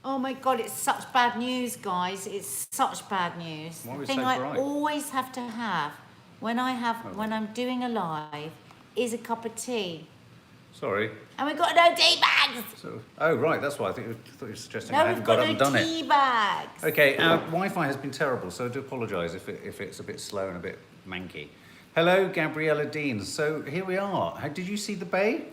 Oh my God, it's such bad news, guys. It's such bad news. Why The was thing so I bright? always have to have when I'm doing a live is a cup of tea. Sorry. And we've got no tea bags. Oh, right, that's why I thought you were suggesting I No, hadn't we've got got up and no done it. tea bags. Okay, our Wi-Fi has been terrible, so I do apologise if it's a bit slow and a bit manky. Hello, Gabriella Dean. So here we are. Did you see the Bay?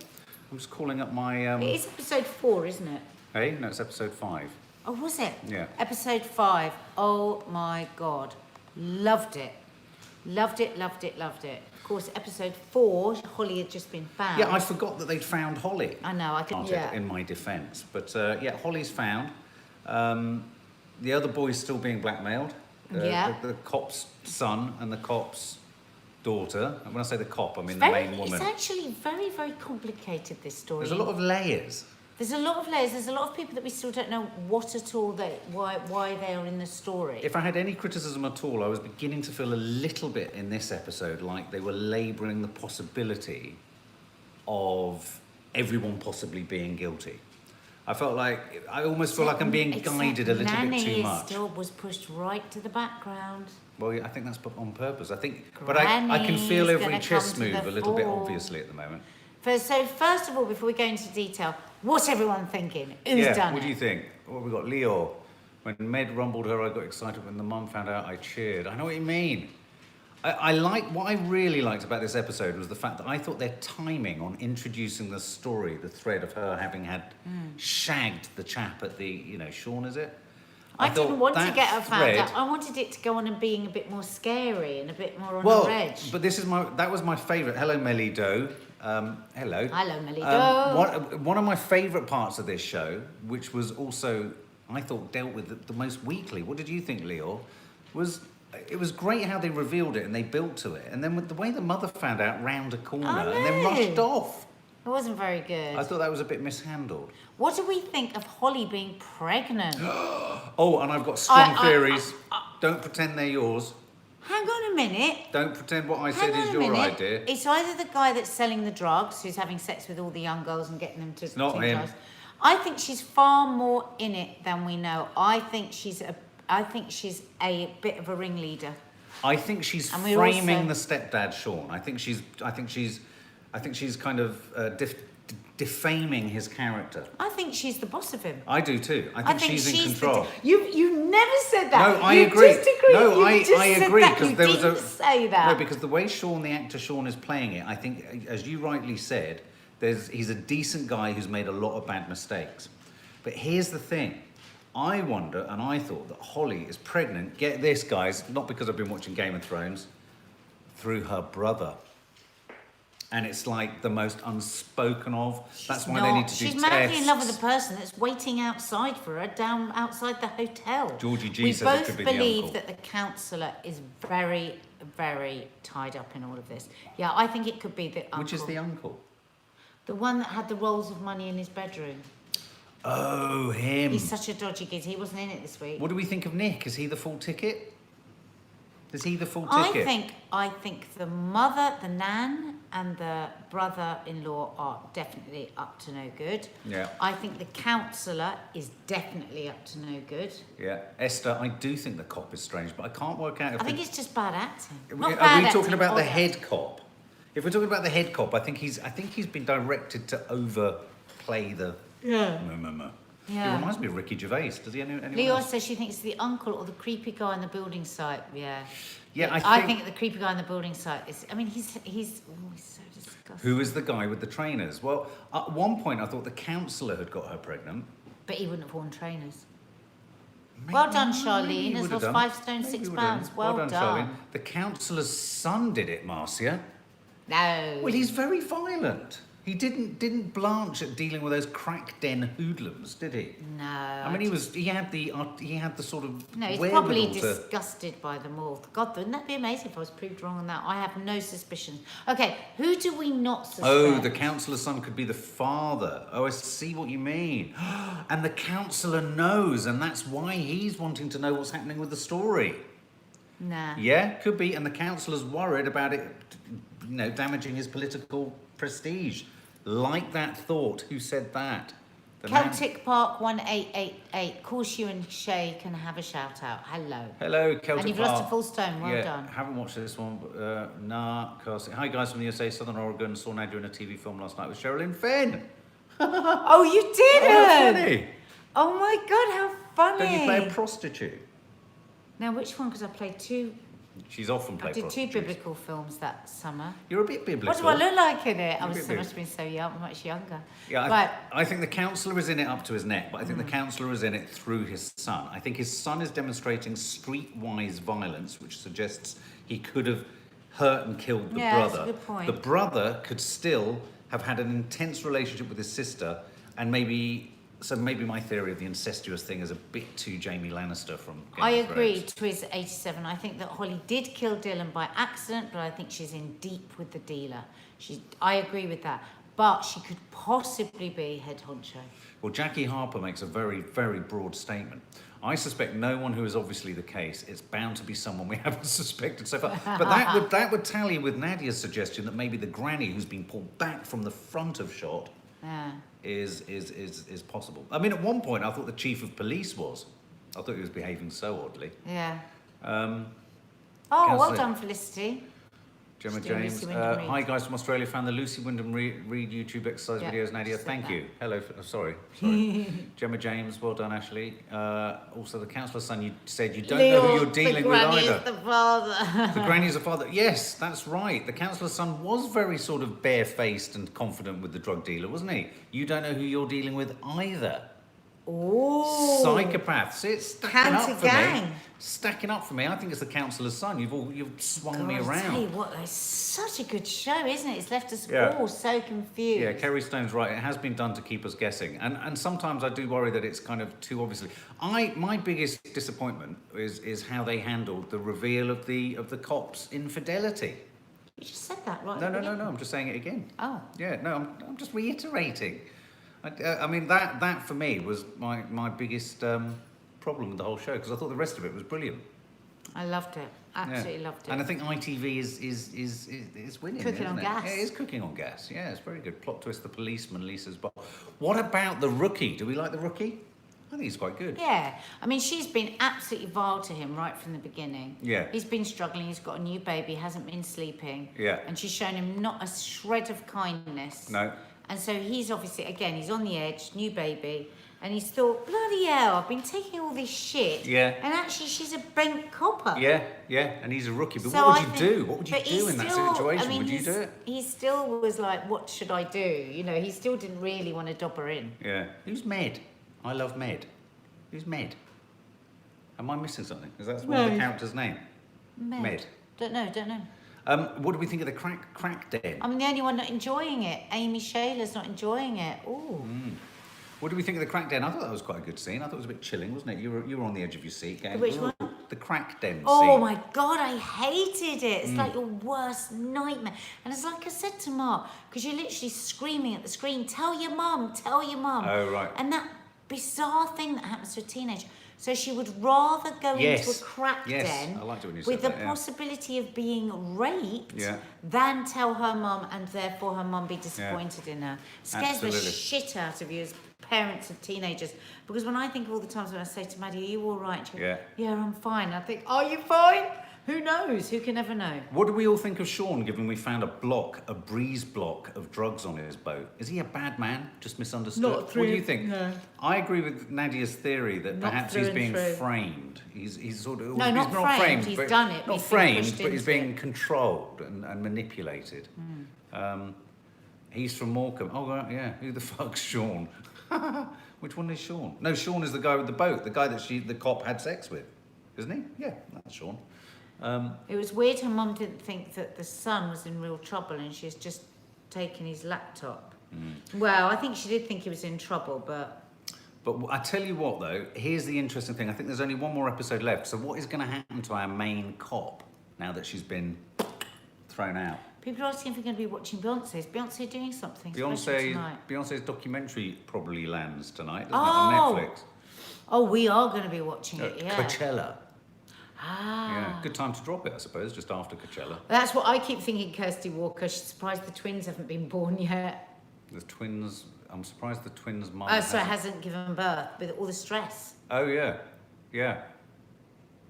I'm just calling up my... It is episode 4, isn't it? Hey, no, it's episode 5. Oh, was it? Yeah. Episode 5. Oh my God. Loved it. Loved it, loved it, loved it. Of course, episode 4, Holly had just been found. Yeah, I forgot that they'd found Holly. I know, I could, yeah. In my defence. But yeah, Holly's found. The other boy's still being blackmailed. Yeah. The cop's son and the cop's daughter. And when I say the cop, I mean the main woman. It's actually very, very complicated, this story. There's a lot of layers. There's a lot of layers. There's a lot of people that we still don't know what at all why they are in the story. If I had any criticism at all, I was beginning to feel a little bit in this episode like they were labouring the possibility of everyone possibly being guilty. I almost feel like I'm being guided a little bit too much. Still was pushed right to the background. Well, yeah, I think that's on purpose. I can feel every chess move a little bit obviously at the moment. So first of all, before we go into detail, what's everyone thinking? Who's done it? What do you think? What we got? Leo. When Med rumbled her, I got excited. When the mum found out, I cheered. I know what you mean. What I really liked about this episode was the fact that I thought their timing on introducing the story, the thread of her having had shagged the chap at the, Sean, is it? I didn't want to get her found out. I wanted it to go on and being a bit more scary and a bit more on the edge. But that was my favourite. Hello, Melly Doe. Hello. Hello, Melly Doe. One of my favourite parts of this show, which was also, I thought, dealt with the most weakly. What did you think, Leo? It was great how they revealed it and they built to it. And then with the way the mother found out round a corner and then rushed off. It wasn't very good. I thought that was a bit mishandled. What do we think of Holly being pregnant? Oh, and I've got strong theories. Don't pretend they're yours. Hang on a minute. Don't pretend what I said is your idea. It's either the guy that's selling the drugs, who's having sex with all the young girls and getting them to... It's not him. Drugs. I think she's far more in it than we know. I think she's a bit of a ringleader. I think she's framing the stepdad, Sean. I think she's kind of defaming his character. I think she's the boss of him. I do too. I think she's in control. You never said that. No, I agree. Just agreed. No, I agree because there was say that. No, because the way the actor Sean is playing it, I think, as you rightly said, he's a decent guy who's made a lot of bad mistakes. But here's the thing. I wonder, and I thought that Holly is pregnant, get this, guys, not because I've been watching Game of Thrones, through her brother. And it's like the most unspoken of. That's why they need to do tests. She's madly in love with the person that's waiting outside for her, down outside the hotel. Georgie G says it could be the uncle. We both believe that the counsellor is very, very tied up in all of this. Yeah, I think it could be the uncle. Which is the uncle? The one that had the rolls of money in his bedroom. Oh, him. He's such a dodgy git. He wasn't in it this week. What do we think of Nick? Is he the full ticket? Is he the full ticket? I think the mother, the nan, and the brother-in-law are definitely up to no good. Yeah. I think the counsellor is definitely up to no good. Yeah. Esther, I do think the cop is strange, but I can't work out if... I think it's just bad acting. Are we talking about the head cop? If we're talking about the head cop, I think he's been directed to overplay the... Yeah. Yeah. It reminds me of Ricky Gervais. Does he anyone Leo else? says she thinks it's the uncle or the creepy guy on the building site. Yeah. Yeah, I think the creepy guy on the building site is... I mean, he's so disgusting. Who is the guy with the trainers? Well, at one point I thought the counsellor had got her pregnant. But he wouldn't have worn trainers. Well done, Charlene. Has lost 5 stone 6 pounds. Well done, Charlene. The counsellor's son did it, Marcia. No. Well, he's very violent. He didn't blanch at dealing with those crack den hoodlums, did he? No. I mean, he had the sort of... No, he's probably disgusted by them all. God, wouldn't that be amazing if I was proved wrong on that? I have no suspicion. Okay, who do we not suspect? Oh, the counsellor's son could be the father. Oh, I see what you mean. And the counsellor knows, and that's why he's wanting to know what's happening with the story. Nah. Yeah, could be. And the counsellor's worried about it, damaging his political prestige. Like that thought. Who said that? Celtic Park 1888. Of course, you and Shay can have a shout out. Hello. Hello, Celtic Park. And you've lost a full stone. Well done. Haven't watched this one. Nah, casting. Hi guys from the USA, Southern Oregon. Saw Nadia in a TV film last night with Sherilyn Fenn. Oh, you didn't? Oh, funny. Oh my God, how funny. Don't you play a prostitute? Now, which one? Because I played two. She's often played I did two prostitutes. biblical films that summer. You're a bit biblical. What do I look like in it? I You're a bit must have been so young, much younger. Yeah, Right. I think the counsellor is in it up to his neck, but I think the counsellor is in it through his son. I think his son is demonstrating streetwise violence, which suggests he could have hurt and killed the brother. That's a good point. The brother could still have had an intense relationship with his sister, and maybe my theory of the incestuous thing is a bit too Jamie Lannister from Game I of agree, Thrones. Twiz 87. I think that Holly did kill Dylan by accident, but I think she's in deep with the dealer. I agree with that. But she could possibly be head honcho. Well, Jackie Harper makes a very, very broad statement. I suspect no one who is obviously the case. It's bound to be someone we haven't suspected so far. But that would tally with Nadia's suggestion that maybe the granny who's been pulled back from the front of shot is possible. I mean, at one point, I thought the chief of police was. I thought he was behaving so oddly. Yeah. Can't Well say- done, Felicity. Gemma Just doing James. Lucy Wyndham Reed. Hi guys from Australia. Found the Lucy Wyndham Reed YouTube exercise Yeah, videos. Nadia, just thank said you. Hello. Sorry. Gemma James. Well done, Ashley. Also, the counsellor's son. You said you don't know who you're dealing with either. The father. The granny is the father. Yes, that's right. The counsellor's son was very sort of barefaced and confident with the drug dealer, wasn't he? You don't know who you're dealing with either. Oh. Psychopaths. It's stacking up for Counter-gang. me. Stacking up for me. I think it's the counsellor's son. You've swung me God, around. I tell you what, it's such a good show, isn't it? It's left us Yeah. all so confused. Yeah, Kerry Stone's right. It has been done to keep us guessing, and sometimes I do worry that it's kind of too obviously. My biggest disappointment is how they handled the reveal of the cops' infidelity. You just said that, right? No. I'm just saying it again. Oh. Yeah, no, I'm just reiterating. I mean that for me was my biggest problem with the whole show, because I thought the rest of it was brilliant. I loved it. Absolutely Yeah. loved it. And I think ITV is winning. Cooking on isn't it? gas. Yeah, it is cooking on gas. Yeah, it's very good. Plot twist: the policeman, Lisa's boss. What about the rookie? Do we like the rookie? I think he's quite good. Yeah. I mean, she's been absolutely vile to him right from the beginning. Yeah. He's been struggling. He's got a new baby, hasn't been sleeping. Yeah. And she's shown him not a shred of kindness. No. And so he's obviously, again, he's on the edge, new baby. And he's thought, bloody hell, I've been taking all this shit. Yeah. And actually, she's a bent copper. Yeah, and he's a rookie. But So what I would you think- do? What would you but do he's in that still- situation? I mean, Would you do it? He still was like, what should I do? You know, he still didn't really want to dob her in. Yeah. Who's Med? I love Med. Who's Med? Am I missing something? Is that one of the characters' name? Med. Don't know. What do we think of the crack den? I'm the only one not enjoying it. Amy Shayla's not enjoying it. Ooh. What do we think of the crack den? I thought that was quite a good scene. I thought it was a bit chilling, wasn't it? You were on the edge of your seat. Going, Which "Ooh." one? The crack den Oh scene. my God, I hated it. It's like your worst nightmare. And it's like I said to Mark, because you're literally screaming at the screen, tell your mum. Oh, right. And that bizarre thing that happens to a teenager. So she would rather go into a crack den I liked it when you with said the that, yeah. possibility of being raped Yeah. than tell her mum and therefore her mum be disappointed in her. Scares Absolutely. the shit out of you as parents of teenagers. Because when I think of all the times when I say to Maddie, are you all right? She goes, yeah, I'm fine. I think, are you fine? Who knows? Who can ever know? What do we all think of Sean, given we found a breeze block of drugs on his boat? Is he a bad man? Just misunderstood? Not What through- do you think? no. I agree with Nadia's theory that Not perhaps through he's and being through. framed. He's sort of... No, he's not framed, he's but- done it, but Not he's been framed, pushed but he's into being it. controlled and manipulated. He's from Morecambe. Oh, right, yeah. Who the fuck's Sean? Which one is Sean? No, Sean is the guy with the boat. The guy that the cop had sex with. Isn't he? Yeah, that's Sean. It was weird her mum didn't think that the son was in real trouble and she's just taken his laptop. Well, I think she did think he was in trouble, but... But I tell you what, though, here's the interesting thing. I think there's only one more episode left. So what is going to happen to our main cop now that she's been thrown out? People are asking if we're going to be watching Beyonce. Is Beyonce doing something special tonight? Beyonce's documentary probably lands tonight, doesn't Oh! it, on Netflix? Oh, we are going to be watching it, At yeah. Coachella. Ah. Yeah, good time to drop it, I suppose, just after Coachella. That's what I keep thinking, Kirsty Walker. She's surprised the twins haven't been born yet. The twins... I'm surprised the twins' mum. Oh, so it hasn't given birth with all the stress. Oh yeah, yeah.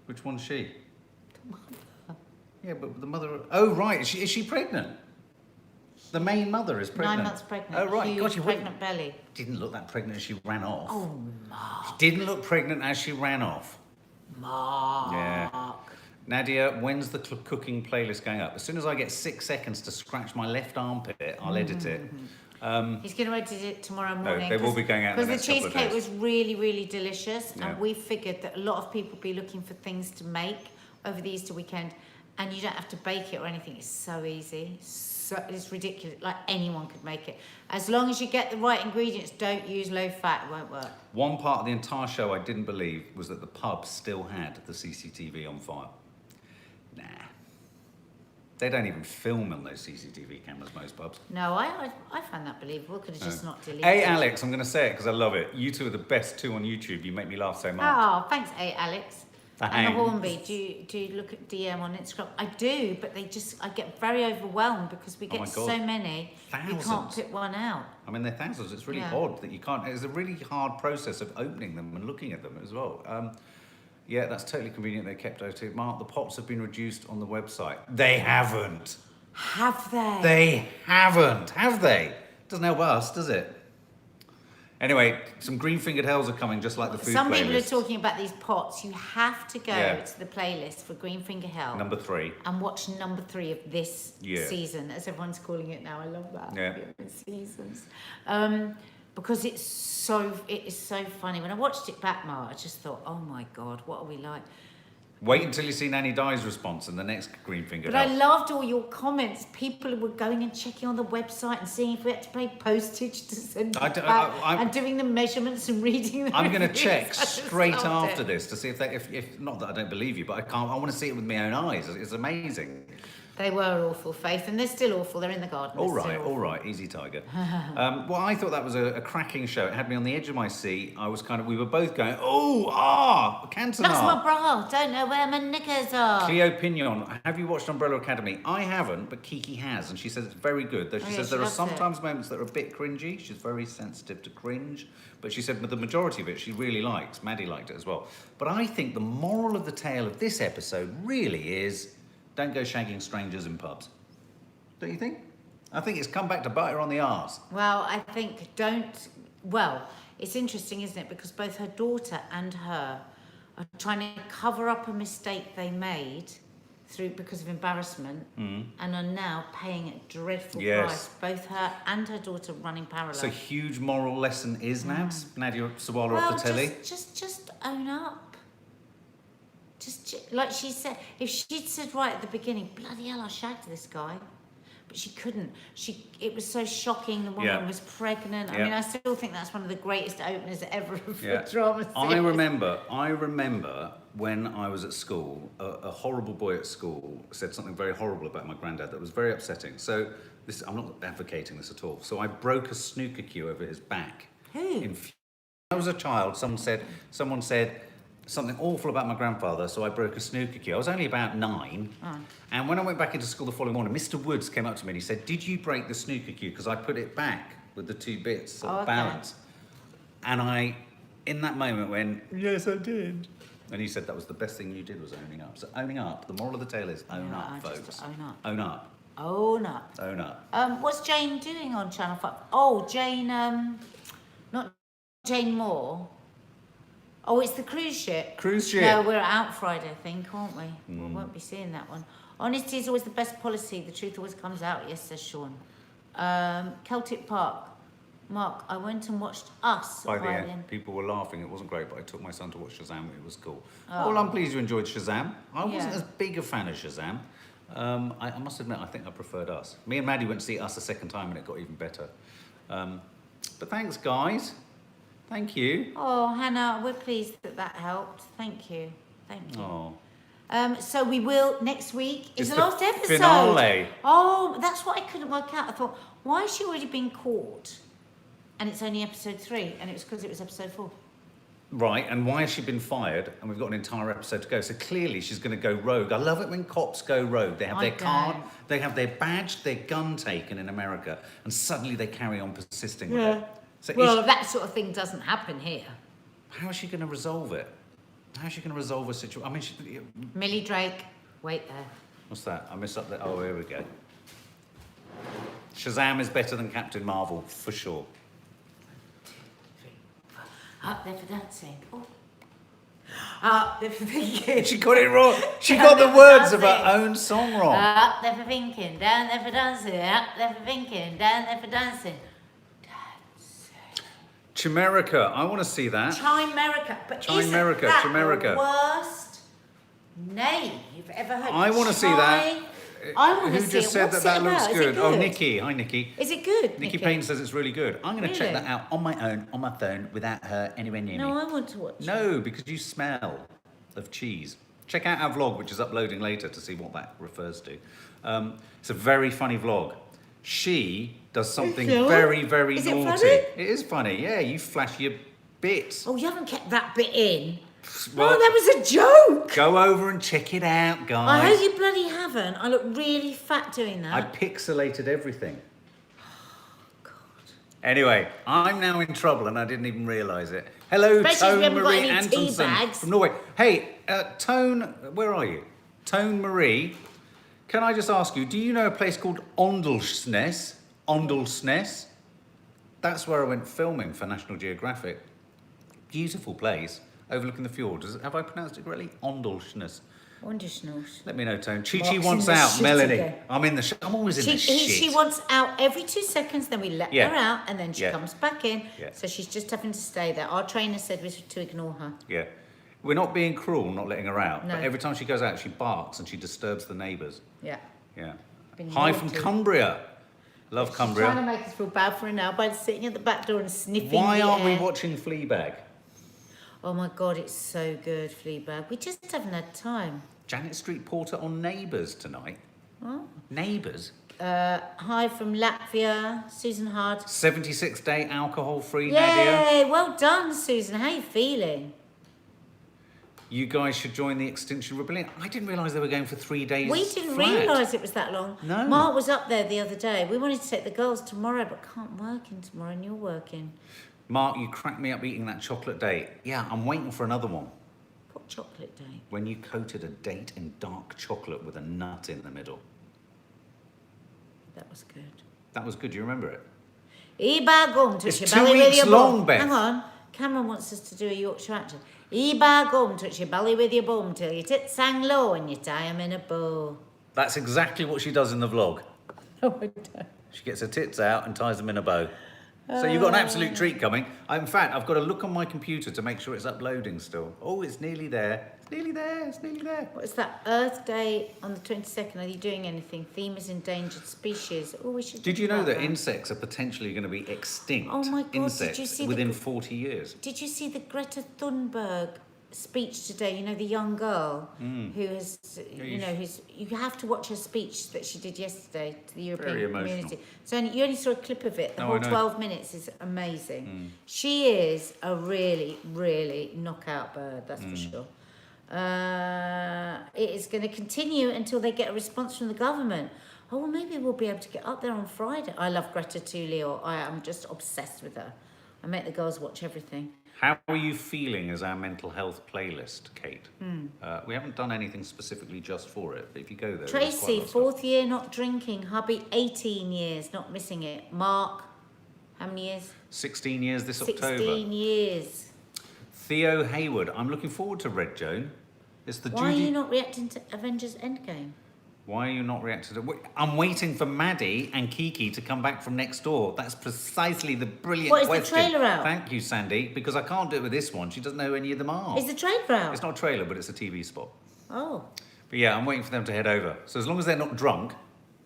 Which one's she? The mother. Yeah, but the mother. Oh right, is she pregnant? The main mother is pregnant. 9 months pregnant. Oh right, Huge God, she pregnant belly. didn't look that pregnant as she ran off. Oh, Mark. She didn't look pregnant as she ran off. Mark. Yeah. Nadia, when's the cooking playlist going up? As soon as I get 6 seconds to scratch my left armpit, I'll edit it. He's going to edit it tomorrow morning. they will be going out in the because next the couple of cheesecake days. was really, really delicious, Yeah. and we figured that a lot of people be looking for things to make over the Easter weekend, and you don't have to bake it or anything. It's so easy. So it's ridiculous. Like anyone could make it, as long as you get the right ingredients. Don't use low fat; it won't work. One part of the entire show I didn't believe was that the pub still had the CCTV on file. Nah. They don't even film on those CCTV cameras, most pubs. No, I find that believable. Could have just not deleted. Hey, Alex, I'm going to say it because I love it. You two are the best two on YouTube. You make me laugh so much. Oh, thanks, Alex. And the Thanks. Hornby, do you look at DM on Instagram? I do, but I get very overwhelmed because we Oh my get God. so many. You can't Thousands. pick one out. I mean, they're thousands. It's really Yeah. odd that you can't. It's a really hard process of opening them and looking at them as well. Yeah, that's totally convenient. They kept O2. Mark, the pots have been reduced on the website. They haven't. Have they? They haven't, have they? Doesn't help us, does it? Anyway, some green-fingered hells are coming, just like the food Some people are playlist. talking about these pots. You have to go Yeah. to the playlist for Green Finger Hell Number 3. and watch number 3 of this Yeah. season, as everyone's calling it now. I love that. Yeah. Seasons. Because it is so funny. When I watched it back, Mark, I just thought, oh my God, what are we like? Wait until you see Nanny Die's response in the next green-fingered But I hell. loved all your comments. People were going and checking on the website and seeing if we had to pay postage to send it back and doing the measurements and reading them. I'm going to check straight loved after it. this to see if not that I don't believe you, but I want to see it with my own eyes. It's amazing. They were awful, Faith, and they're still awful. They're in the garden. All They're right, still all right, easy tiger. Well, I thought that was a cracking show. It had me on the edge of my seat. We were both going, Cantona. That's my bra. Don't know where my knickers are. Cleo Pignon, have you watched Umbrella Academy? I haven't, but Kiki has, and she says it's very good. Though she yeah, says she there are loves sometimes moments that are a bit cringy. She's very sensitive to cringe, but she said with the majority of it, she really likes. Maddie liked it as well. But I think the moral of the tale of this episode really is, don't go shagging strangers in pubs. Don't you think? I think it's come back to bite her on the arse. Well, I think Well, it's interesting, isn't it? Because both her daughter and her are trying to cover up a mistake they made because of embarrassment, and are now paying a dreadful Yes. price. Both her and her daughter running parallel. So huge moral lesson is, Nabs? Nadia Sawalha off the telly? Just own up. Just like she said, if she'd said right at the beginning, bloody hell, I shagged this guy. But she couldn't. It was so shocking. The woman Yeah. was pregnant. I Yeah. mean, I still think that's one of the greatest openers ever for Yeah. a drama series. I remember when I was at school, a horrible boy at school said something very horrible about my granddad that was very upsetting. So I'm not advocating this at all. So I broke a snooker cue over his back. Who? When I was a child, someone said something awful about my grandfather, so I broke a snooker cue. I was only about 9. And when I went back into school the following morning, Mr. Woods came up to me and he said, "Did you break the snooker cue? Because I put it back with the 2 bits of balance." And I, in that moment, went, "Yes, I did." And he said that was the best thing you did was owning up. So owning up, the moral of the tale is own up, just folks. own up. Own up. Own up. Own up. What's Jane doing on Channel 5? Oh, Jane, not Jane Moore. Oh, it's the cruise ship. Cruise ship. No, we're out Friday, I think, aren't we? We won't be seeing that one. Honesty is always the best policy. The truth always comes out. Yes, says Sean. Celtic Park. Mark, I went and watched Us. By the end, people were laughing. It wasn't great, but I took my son to watch Shazam. It was cool. Well, I'm pleased you enjoyed Shazam. I wasn't as big a fan of Shazam. I must admit, I think I preferred Us. Me and Maddie went to see Us a second time, and it got even better. But thanks, guys. Thank you. Oh, Hannah, we're pleased that helped. Thank you. Thank you. Oh. So we will next week is It's the the last episode. finale. Oh, that's what I couldn't work out. I thought, why has she already been caught? And it's only episode 3, and it was because it was episode 4. Right, and why has she been fired? And we've got an entire episode to go. So clearly she's going to go rogue. I love it when cops go rogue. They have their card, they have their badge, their gun taken in America, and suddenly they carry on persisting with it. So Well, that sort of thing doesn't happen here. how is she going to resolve it? How is she going to resolve a situation? I mean, Millie Drake, wait there. what's that? I missed up there. Oh, here we go. Shazam is better than Captain Marvel, for sure. Up there for dancing. Oh. Up there for thinking. She got it wrong. She Down got the there for words of her dancing. own song wrong. Up there for thinking, down there for dancing. Up there for thinking, down there for dancing. Chimerica, I want to see that. Chimerica. But Chimerica, isn't that Chimerica. the worst name you've ever heard? I want to see that. I want to Who see just it. said What's that it looks about? Is it good? Oh, Nikki. Hi, Nikki. Is it good, Nikki Payne says it's really good. I'm going to check Really? that out on my own, on my phone, without her anywhere near No, me. I want to watch it. No, because you smell of cheese. Check out our vlog, which is uploading later, to see what that refers to. It's a very funny vlog. She does something Is it? very, very Is it naughty. funny? It is funny, yeah. You flash your bits. Oh, you haven't kept that bit in. Well, Oh, that was a joke. go over and check it out, I guys. hope you bloody haven't. I look really fat doing that. I pixelated everything. God. Anyway, I'm now in trouble and I didn't even realise it. Hello, Especially if we Tone haven't got Marie any tea Antonsen bags. from Norway. Hey, Tone, where are you? Tone Marie, can I just ask you, do you know a place called Åndalsnes? Åndalsnes? That's where I went filming for National Geographic. Beautiful place, overlooking the fjord. Have I pronounced it correctly? Åndalsnes. Wonderful. Let me know, Tone. Chi Mark's wants in the out, shit Melanie. again. I'm in the shit. I'm always in the shit. She wants out every 2 seconds, then we let Yeah. her out, and then she Yeah. comes back in. Yeah. So she's just having to stay there. Our trainer said we should to ignore her. Yeah. We're not being cruel, not letting her out. No. But every time she goes out, she barks and she disturbs the neighbours. Yeah. Yeah. Been Hi from naughty. Cumbria. Love She's trying to Cumbria. make us feel bad for her now by sitting at the back door and sniffing Why the aren't we air. watching Fleabag? Oh my God, it's so good, Fleabag. We just haven't had time. Janet Street Porter on Neighbours tonight. Oh. Neighbours? Hi from Latvia, Susan Hard. 76-day alcohol-free, Nadia. Yay! Well done, Susan. How you feeling? You guys should join the Extinction Rebellion. I didn't realise they were going for 3 days We didn't flat. realise it was that long. No. Mark was up there the other day. We wanted to take the girls tomorrow, but can't work in tomorrow, and you're working. Mark, you cracked me up eating that chocolate date. Yeah, I'm waiting for another one. What chocolate day? When you coated a date in dark chocolate with a nut in the middle. That was good. That was good. Do you remember it? Eba gum, touch It's your 2 belly with weeks your long, bum. Beth. Hang on. Cameron wants us to do a Yorkshire accent. Eba gum, touch your belly with your bum till your tits hang low and you tie 'em in a bow. That's exactly what she does in the vlog. Oh, I don't. She gets her tits out and ties them in a bow. So you've got an absolute treat coming. In fact, I've got to look on my computer to make sure it's uploading still. Oh, it's nearly there. It's nearly there. It's nearly there. What's that? Earth Day on the 22nd. Are you doing anything? Theme is endangered species. Oh, we should. Did you think know about that insects are potentially going to be extinct? Oh my God, did Insects you see the within gr- 40 years. Did you see the Greta Thunberg speech today? You know, the young girl who has, you know, who's. You have to watch her speech that she did yesterday to the European Very emotional. community. So you only saw a clip of it. The No, I whole know. 12 minutes is amazing. She is a really, really knockout bird. That's for sure. It is going to continue until they get a response from the government. Oh, well, maybe we'll be able to get up there on Friday. I love Greta too, Leo. I am just obsessed with her. I make the girls watch everything. How are you feeling as our mental health playlist, Kate? We haven't done anything specifically just for it, but if you go there... there's quite a Tracy, lot of stuff. 4th year not drinking. Hubby, 18 years not missing it. Mark, how many years? 16 years this 16 October. years. Theo Hayward, I'm looking forward to Red Joan. It's the Why are Judy... you not reacting to Avengers Endgame? Why are you not reacting to... I'm waiting for Maddie and Kiki to come back from next door. That's precisely the brilliant What, is the question. trailer out? Thank you, Sandy, because I can't do it with this one. She doesn't know who any of them are. Is the trailer out? It's not a trailer, but it's a TV spot. Oh, But yeah, I'm waiting for them to head over. So as long as they're not drunk...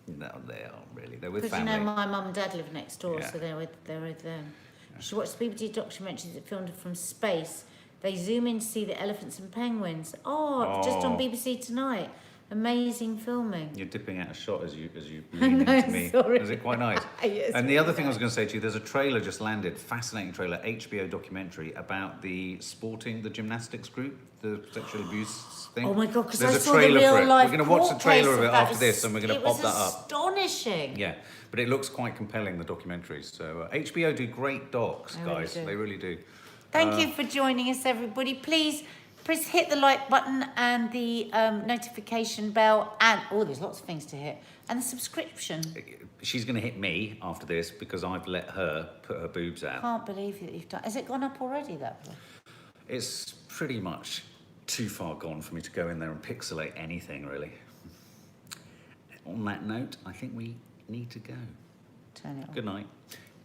No, they aren't really. They're with because you family. know my mum and dad live next door, Yeah. so they're with them. You should watch the BBC documentaries that filmed from space. They zoom in to see the elephants and penguins. Oh, just on Oh. BBC Tonight. Amazing filming. You're dipping out a shot as you I lean know, into me. sorry. Is it quite nice? Yes, And the other thing I was going to say to you, there's a trailer just landed, fascinating trailer, HBO documentary about the gymnastics group, the sexual abuse thing. Oh my God, because I There's a saw the trailer for real it. life We're going to watch the court trailer case of it that. after this, and we're going to pop that up. It was astonishing. Yeah, but it looks quite compelling, the documentaries. So HBO do great docs, They really guys. do. They really do. Thank you for joining us, everybody. Please hit the like button and the notification bell, and there's lots of things to hit, and the subscription. She's going to hit me after this because I've let her put her boobs out. Can't believe that you've done. Has it gone up already? That one? It's pretty much too far gone for me to go in there and pixelate anything, really. On that note, I think we need to go. Turn it on. Good night.